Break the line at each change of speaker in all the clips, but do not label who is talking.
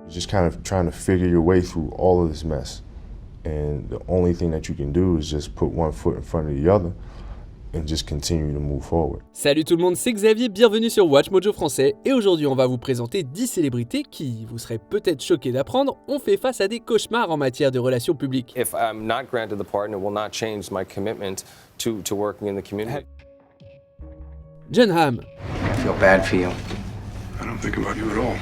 Just kind of trying to figure your way through all of this mess. And the only thing that you can do is just put one foot in front of the other and just continue to move forward.
Salut tout le monde, c'est Xavier, bienvenue sur Watch Mojo Français. Et aujourd'hui, on va vous présenter 10 célébrités qui, vous serez peut-être choqués d'apprendre, ont fait face à des cauchemars en matière de relations publiques.
If I'm not granted the pardon, it will not change my commitment to working in the community.
Jon Hamm.
I feel bad for you.
I don't think about you at all.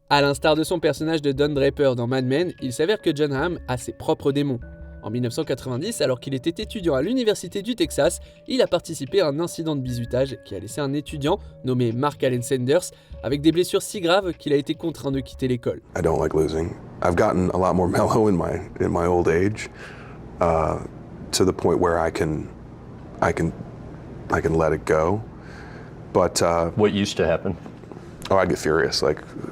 À l'instar de son personnage de Don Draper dans Mad Men, il s'avère que Jon Hamm a ses propres démons. En 1990, alors qu'il était étudiant à l'université du Texas, il a participé à un incident de bizutage qui a laissé un étudiant, nommé Mark Allen Sanders, avec des blessures si graves qu'il a été contraint de quitter l'école.
I don't like losing. I've gotten a lot more mellow in my old age, to the point where I can let it go. But
what used to happen?
Oh, I get furious,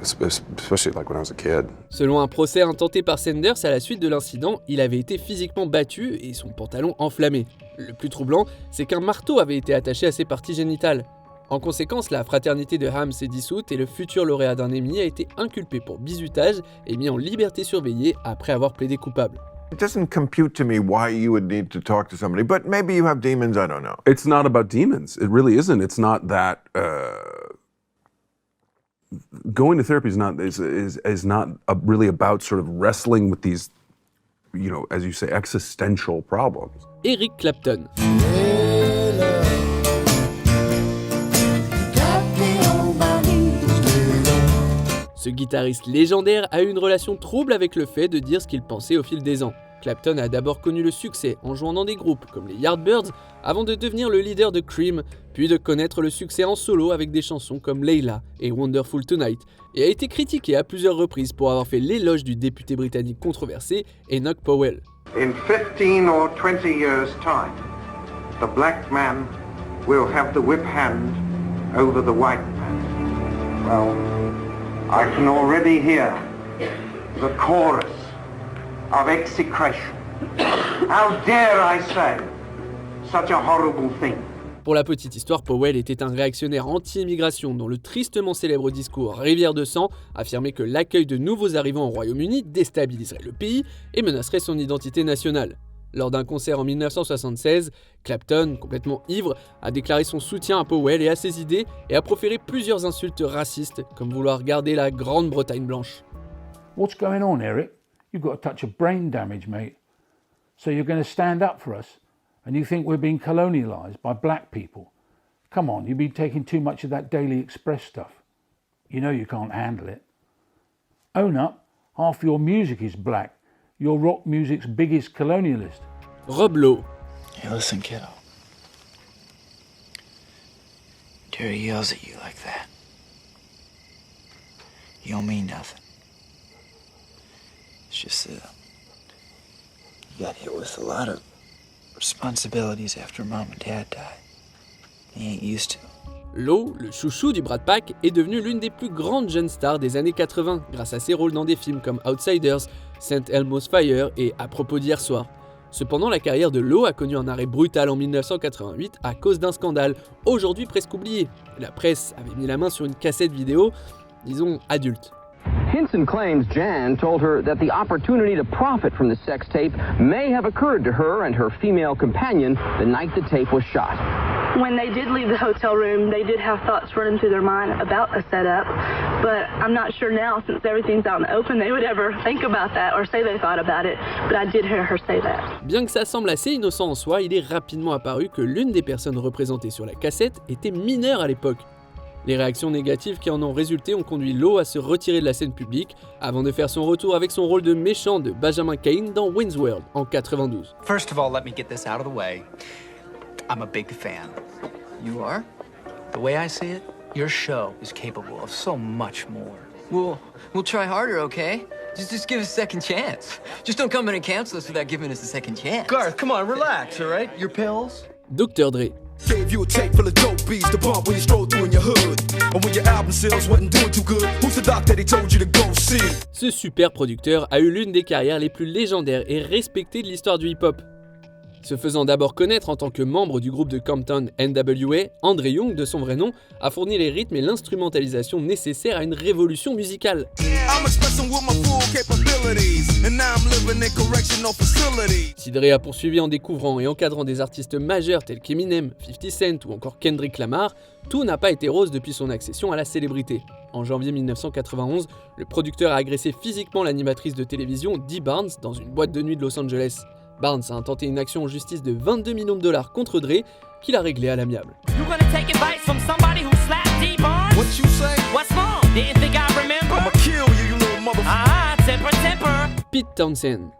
especially when I was a kid.
Selon un procès intenté par Sanders à la suite de l'incident, il avait été physiquement battu et son pantalon enflammé. Le plus troublant, c'est qu'un marteau avait été attaché à ses parties génitales. En conséquence, la fraternité de Hamm s'est dissoute et le futur lauréat d'un Emmy a été inculpé pour bizutage et mis en liberté surveillée après avoir plaidé coupable.
It doesn't compute to me why you would need to talk to somebody, but maybe you have demons, I don't know.
It's not about demons. It really isn't. It's not that. Going to therapy is not really about sort of wrestling with these, as you say, existential problems.
Eric Clapton. Ce guitariste légendaire a eu une relation trouble avec le fait de dire ce qu'il pensait au fil des ans. Clapton a d'abord connu le succès en jouant dans des groupes comme les Yardbirds avant de devenir le leader de Cream, puis de connaître le succès en solo avec des chansons comme Layla et Wonderful Tonight, et a été critiqué à plusieurs reprises pour avoir fait l'éloge du député britannique controversé Enoch Powell.
In 15 or 20 years' time, the black man will have the whip hand over the white man. Well, I can already hear the chorus of execration. How dare I say such a horrible thing?
Pour la petite histoire, Powell était un réactionnaire anti-immigration dont le tristement célèbre discours Rivière de sang affirmait que l'accueil de nouveaux arrivants au Royaume-Uni déstabiliserait le pays et menacerait son identité nationale. Lors d'un concert en 1976, Clapton, complètement ivre, a déclaré son soutien à Powell et à ses idées et a proféré plusieurs insultes racistes, comme vouloir garder la Grande-Bretagne blanche.
What's going on, Eric? You've got a touch of brain damage, mate. So you're going to stand up for us, and you think we're being colonialised by black people? Come on, you've been taking too much of that Daily Express stuff. You know you can't handle it. Own up, half your music is black. You're rock music's biggest colonialist.
Rob Lowe.
Hey, listen, kiddo. Terry yells at you like that. You don't mean nothing. It's just that you got hit with a lot of responsibilities after Mom and Dad died. He ain't used to.
Lowe, le chouchou du Brat Pack, est devenu l'une des plus grandes jeunes stars des années 80 grâce à ses rôles dans des films comme Outsiders, St. Elmo's Fire et À propos d'hier soir. Cependant, la carrière de Lowe a connu un arrêt brutal en 1988 à cause d'un scandale, aujourd'hui presque oublié. La presse avait mis la main sur une cassette vidéo, disons adulte.
Henson claims Jan told her that the opportunity to profit from the sex tape may have occurred to her and her female companion the night the tape was shot.
When they did leave the hotel room, they did have thoughts running through their mind about a setup, but I'm not sure now, since everything's out in the open, they would ever think about that or say they thought about it, but I did hear her say that.
Bien que ça semble assez innocent en soi, il est rapidement apparu que l'une des personnes représentées sur la cassette était mineure à l'époque. Les réactions négatives qui en ont résulté ont conduit Lowe à se retirer de la scène publique avant de faire son retour avec son rôle de méchant de Benjamin Cain dans Wayne's World en 92.
First of all, let me get this out of the way. I'm a big fan. You are? The way I see it, your show is capable of so much more.
We'll try harder, okay? Just give us a second chance. Just don't come in and cancel us without giving us a second chance.
Garth, come on, relax, all right? Your pills?
Dr. Dre.
Gave you a tape full of dope beats to bump when you stroll through in your hood. And when your album sales wasn't doing too good, who's the doc that he told you to go see?
Ce super producteur a eu l'une des carrières les plus légendaires et respectées de l'histoire du hip-hop. Se faisant d'abord connaître en tant que membre du groupe de Compton NWA, André Young, de son vrai nom, a fourni les rythmes et l'instrumentalisation nécessaires à une révolution musicale. Si Dre a poursuivi en découvrant et encadrant des artistes majeurs tels qu'Eminem, 50 Cent ou encore Kendrick Lamar, tout n'a pas été rose depuis son accession à la célébrité. En janvier 1991, le producteur a agressé physiquement l'animatrice de télévision Dee Barnes dans une boîte de nuit de Los Angeles. Barnes a intenté une action en justice de 22 millions de dollars contre Dre, qu'il a réglé à l'amiable. Pete Townshend.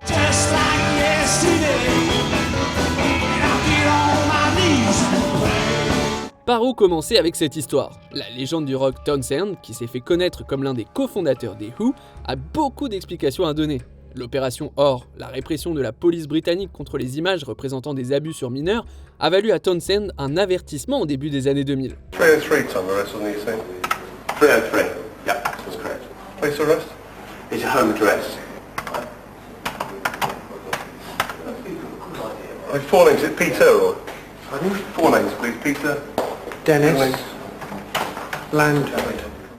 Par où commencer avec cette histoire? La légende du rock Townshend, qui s'est fait connaître comme l'un des cofondateurs des Who, a beaucoup d'explications à donner. L'opération Or, la répression de la police britannique contre les images représentant des abus sur mineurs, a valu à Townshend un avertissement au début des années 2000.
303, Tom, the rest wasn't you saying? 303, yeah, that's correct. Place of arrest? It's a home address. My four names, is it Peter or? Four names, please. Peter, Dennis, Land.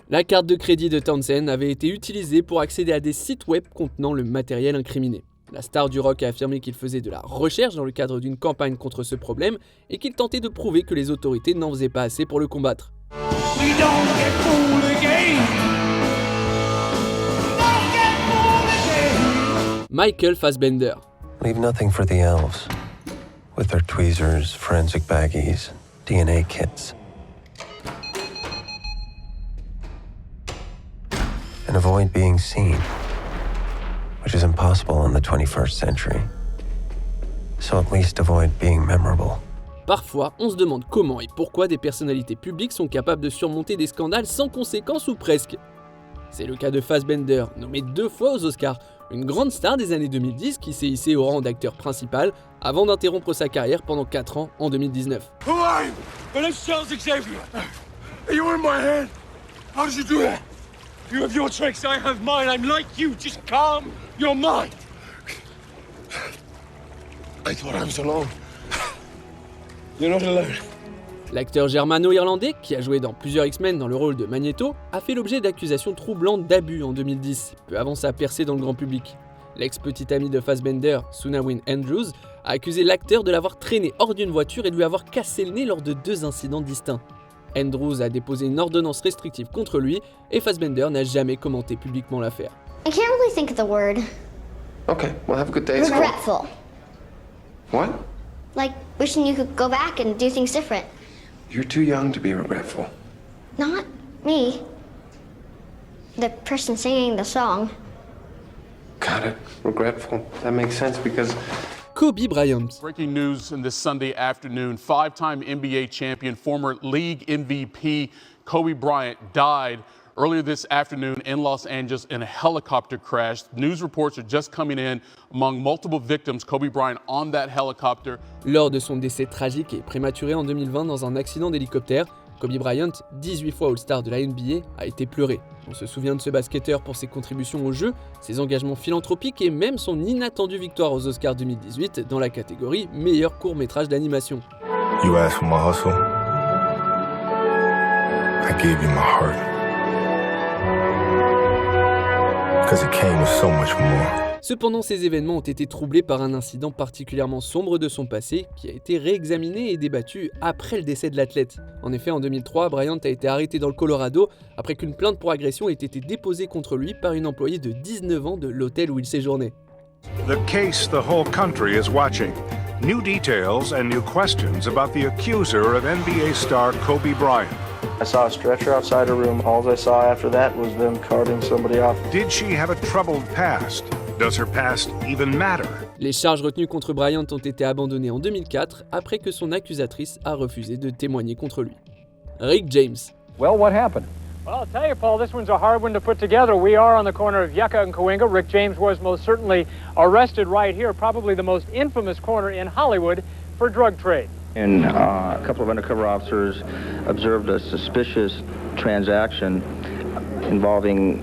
La carte de crédit de Townshend avait été utilisée pour accéder à des sites web contenant le matériel incriminé. La star du rock a affirmé qu'il faisait de la recherche dans le cadre d'une campagne contre ce problème et qu'il tentait de prouver que les autorités n'en faisaient pas assez pour le combattre. Michael Fassbender.
Leave nothing for the elves. With their tweezers, forensic baggies, DNA kits. And avoid being seen, which is impossible in the 21st century. So at least avoid being memorable.
Parfois, on se demande comment et pourquoi des personnalités publiques sont capables de surmonter des scandales sans conséquence ou presque. C'est le cas de Fassbender, nommé 2 fois aux Oscars, une grande star des années 2010 qui s'est hissé au rang d'acteur principal avant d'interrompre sa carrière pendant 4 ans en 2019.
Who are you? My name's Charles Xavier. You were in my hand. How did you do that? You have your tricks, I have mine. I'm like you. Just calm your mind. I thought I was alone. You're not alone.
L'acteur germano-irlandais, qui a joué dans plusieurs X-Men dans le rôle de Magneto, a fait l'objet d'accusations troublantes d'abus en 2010, peu avant sa percée dans le grand public. L'ex-petite amie de Fassbender, Sunawin Andrews, a accusé l'acteur de l'avoir traîné hors d'une voiture et de lui avoir cassé le nez lors de 2 incidents distincts. Andrews a déposé une ordonnance restrictive contre lui et Fassbender n'a jamais commenté publiquement l'affaire.
I can't really think of the word.
Okay, well, have a good day. It's cool.
Regretful.
What?
Like wishing you could go back and do things different.
You're too young to be regretful.
Not me. The person singing the song.
Got it. Regretful. That makes sense because
Kobe Bryant.
Breaking news this Sunday afternoon. 5-time NBA champion, former league MVP Kobe Bryant died earlier this afternoon in Los Angeles in a helicopter crash. News reports are just coming in among multiple victims. Kobe Bryant on that helicopter.
Lors de son décès tragique et prématuré en 2020 dans un accident d'hélicoptère, Kobe Bryant, 18 fois All-Star de la NBA, a été pleuré. On se souvient de ce basketteur pour ses contributions au jeu, ses engagements philanthropiques et même son inattendue victoire aux Oscars 2018 dans la catégorie meilleur court-métrage d'animation.
You asked for my hustle. I gave you my heart. Because it came with so much more.
Cependant, ces événements ont été troublés par un incident particulièrement sombre de son passé qui a été réexaminé et débattu après le décès de l'athlète. En effet, en 2003, Bryant a été arrêté dans le Colorado après qu'une plainte pour agression ait été déposée contre lui par une employée de 19 ans de l'hôtel où il séjournait.
The case the whole country is watching. New details and new questions about the accuser of NBA star Kobe Bryant.
I saw a stretcher outside her room. All I saw after that was them carting somebody off.
Did she have a troubled past? Does her past even matter?
Les charges retenues contre Bryant ont été abandonnées en 2004 après que son accusatrice a refusé de témoigner contre lui. Rick James.
Well, what happened? Well, I'll tell you, Paul, this one's a hard one to put together. We are on the corner of Yucca and Cahuenga. Rick James was most certainly arrested right here, probably the most infamous corner in Hollywood for drug trade.
And a couple of undercover officers observed a suspicious transaction involving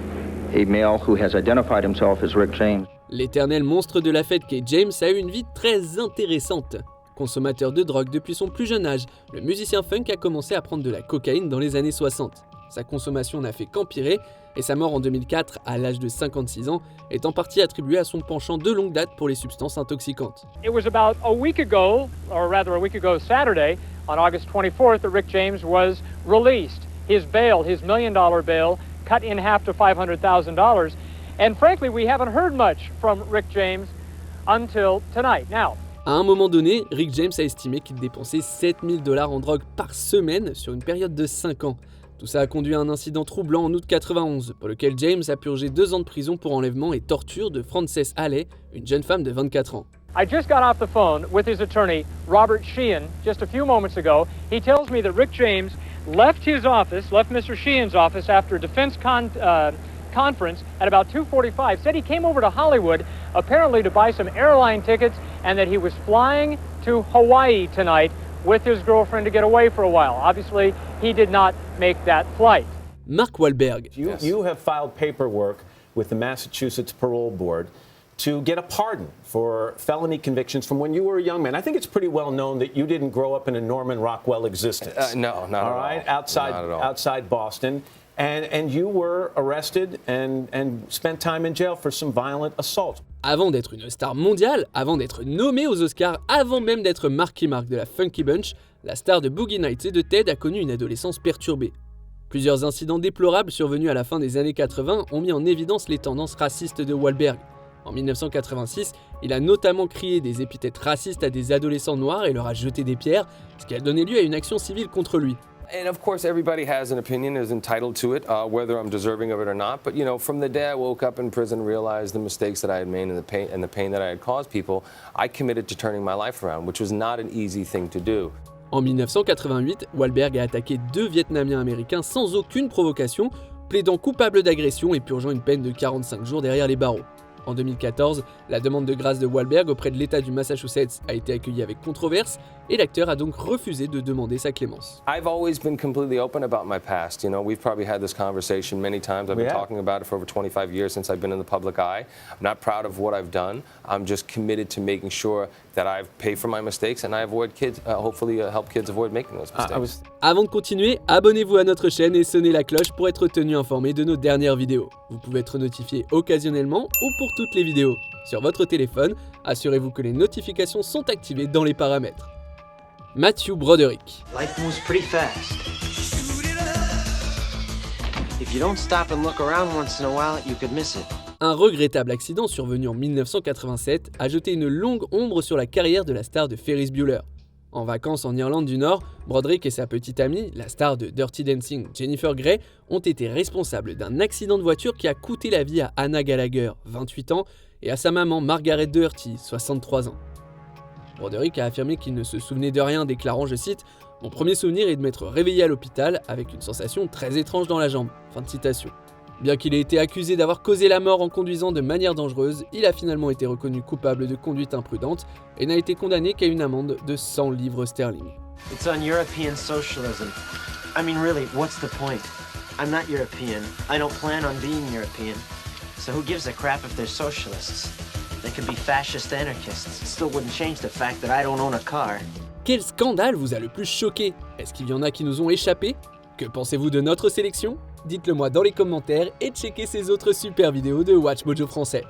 a male who has identified himself as Rick James.
L'éternel monstre de la fête qu'est James a eu une vie très intéressante. Consommateur de drogue depuis son plus jeune âge, le musicien funk a commencé à prendre de la cocaïne dans les années 60. Sa consommation n'a fait qu'empirer et sa mort en 2004, à l'âge de 56 ans, est en partie attribuée à son penchant de longue date pour les substances intoxicantes.
It was about a week ago Saturday, on August 24th, that Rick James was released. His bail, his $1 million bail, cut in half to $500,000. And frankly, we haven't heard much from Rick James until tonight. Now,
à un moment donné, Rick James a estimé qu'il dépensait $7 000 en drogue par semaine sur une période de 5 ans. Tout ça a conduit à un incident troublant en août 91, pour lequel James a purgé 2 ans de prison pour enlèvement et torture de Frances Haley, une jeune femme de 24 ans.
I just got off the phone with his attorney, Robert Sheehan, just a few moments ago. He tells me that Rick James left Mr. Sheehan's office after a defense conference at about 2:45, said he came over to Hollywood apparently to buy some airline tickets and that he was flying to Hawaii tonight with his girlfriend to get away for a while. Obviously, he did not make that flight.
Mark Wahlberg.
You have filed paperwork with the Massachusetts Parole Board to get a pardon for felony convictions from when you were a young man. I think it's pretty well known that you didn't grow up in a Norman Rockwell existence.
No, not at all.
Right? Outside Boston. And you were arrested and spent time in jail for some violent assault.
Avant d'être une star mondiale, avant d'être nommé aux Oscars, avant même d'être Marky Mark de la Funky Bunch, la star de Boogie Nights et de Ted a connu une adolescence perturbée. Plusieurs incidents déplorables survenus à la fin des années 80 ont mis en évidence les tendances racistes de Wahlberg. En 1986, il a notamment crié des épithètes racistes à des adolescents noirs et leur a jeté des pierres, ce qui a donné lieu à une action civile contre lui.
And of course, everybody has an opinion, is entitled to it, whether I'm deserving of it or not. But from the day I woke up in prison, realized the mistakes that I had made and the pain that I had caused people, I committed to turning my life around, which was not an easy thing to do.
En 1988, Wahlberg a attaqué 2 Vietnamiens américains sans aucune provocation, plaidant coupable d'agression et purgeant une peine de 45 jours derrière les barreaux. En 2014, la demande de grâce de Wahlberg auprès de l'État du Massachusetts a été accueillie avec controverse et l'acteur a donc refusé de demander sa clémence.
I've always been completely open about my past. We've probably had this conversation many times. I've been talking about it for over 25 years since I've been in the public eye. I'm not proud of what I've done. I'm just committed to making sure that I've paid for my mistakes and I avoid kids, hopefully help kids avoid making those mistakes.
Avant de continuer, abonnez-vous à notre chaîne et sonnez la cloche pour être tenu informé de nos dernières vidéos. Vous pouvez être notifié occasionnellement ou pour toutes les vidéos. Sur votre téléphone, assurez-vous que les notifications sont activées dans les paramètres. Matthew Broderick.
Life moves pretty fast. If you don't stop and look around once in a while, you could miss it.
Un regrettable accident survenu en 1987 a jeté une longue ombre sur la carrière de la star de Ferris Bueller. En vacances en Irlande du Nord, Broderick et sa petite amie, la star de Dirty Dancing Jennifer Grey, ont été responsables d'un accident de voiture qui a coûté la vie à Anna Gallagher, 28 ans, et à sa maman Margaret Doherty, 63 ans. Broderick a affirmé qu'il ne se souvenait de rien, déclarant, je cite, « Mon premier souvenir est de m'être réveillé à l'hôpital avec une sensation très étrange dans la jambe. » Fin de citation. Bien qu'il ait été accusé d'avoir causé la mort en conduisant de manière dangereuse, il a finalement été reconnu coupable de conduite imprudente et n'a été condamné qu'à une amende de 100 livres sterling.
It's on European socialism. I mean, really, what's the point? I'm not European. I don't plan on being European. So who gives a crap if they're socialists? They could be fascist anarchists. It still wouldn't change the fact that I don't own a car.
Quel scandale vous a le plus choqué? Est-ce qu'il y en a qui nous ont échappé? Que pensez-vous de notre sélection? Dites-le moi dans les commentaires et checkez ces autres super vidéos de Watch Mojo français.